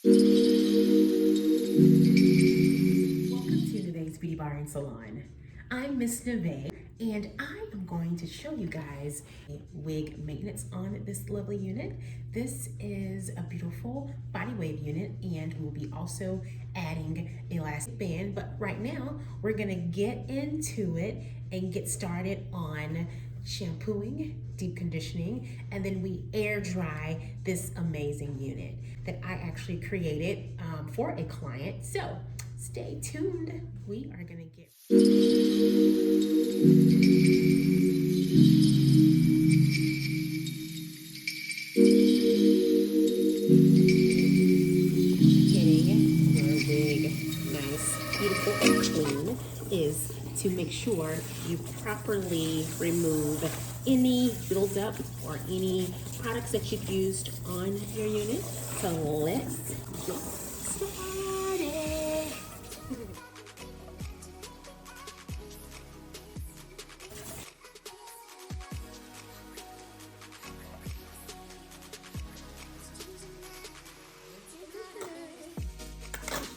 Welcome to Nevaeh's Beauty Bar and Salon. I'm Miss Nevaeh, and I am going to show you guys a wig maintenance on this lovely unit. This is a beautiful body wave unit, and we'll be also adding elastic band, but right now we're gonna get into it and get started on shampooing, deep conditioning, and then we air dry this amazing unit that I actually created for a client. So stay tuned. We are gonna get getting your wig nice, beautiful, and clean is to make sure you properly remove any buildup or any products that you've used on your unit. So let's get started.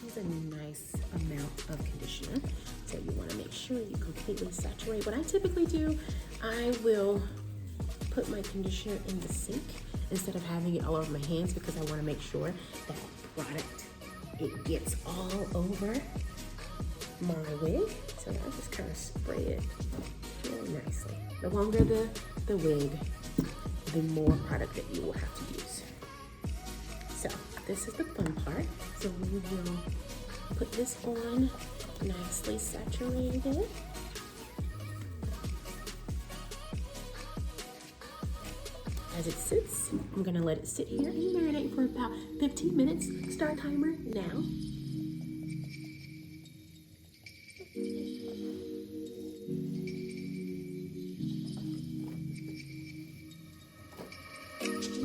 Use a nice amount of conditioner. So you want to make sure you completely saturate. What I typically do, I will put my conditioner in the sink instead of having it all over my hands, because I want to make sure that product, it gets all over my wig. So I just kind of spray it really nicely. The longer the wig, the more product that you will have to use. So this is the fun part. So we will put this on nicely saturated. As it sits, I'm gonna let it sit here and marinate for about 15 minutes. Start timer now.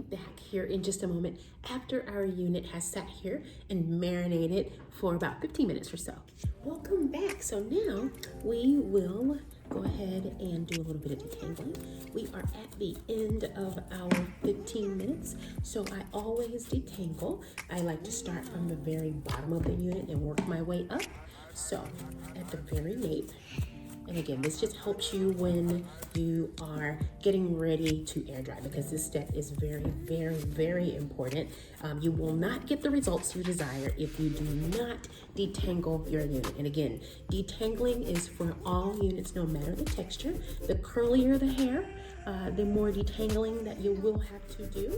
Back here in just a moment after our unit has sat here and marinated for about 15 minutes or so. Welcome back. So now we will go ahead and do a little bit of detangling. We are at the end of our 15 minutes, so I always detangle. I like to start from the very bottom of the unit and work my way up. So at the very nape. And again, this just helps you when you are getting ready to air dry, because this step is very, very, very important. You will not get the results you desire if you do not detangle your unit. And again, detangling is for all units, no matter the texture. The curlier the hair, the more detangling that you will have to do.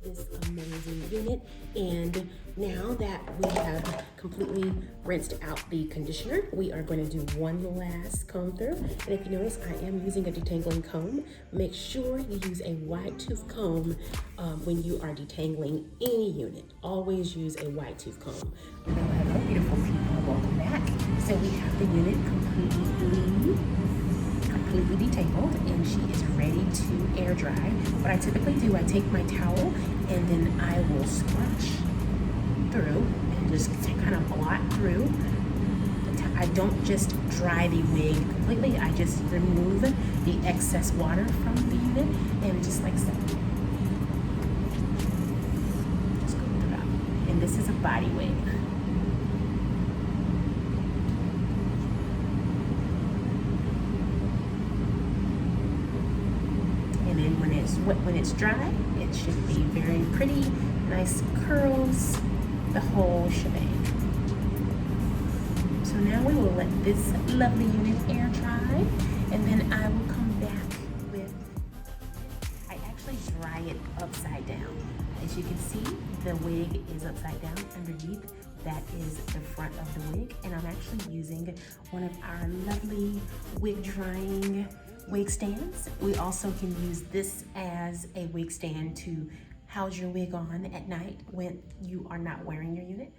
This amazing unit. And now that we have completely rinsed out the conditioner, we are going to do one last comb through. And if you notice, I am using a detangling comb. Make sure you use a wide tooth comb when you are detangling any unit. Always use a wide tooth comb. Hello, beautiful people, welcome back. So we have the unit completely detangled, and she is ready to air dry. What I typically do, I take my towel and then I will scrunch through and just kind of blot through. I don't just dry the wig completely, I just remove the excess water from the unit, and just like so. Just go through. And this is a body wig. And then when it's dry, it should be very pretty, nice curls, the whole shebang. So now we will let this lovely unit air dry, and then I will come back with, I actually dry it upside down. As you can see, the wig is upside down underneath. That is the front of the wig, and I'm actually using one of our lovely wig drying wig stands. We also can use this as a wig stand to house your wig on at night when you are not wearing your unit.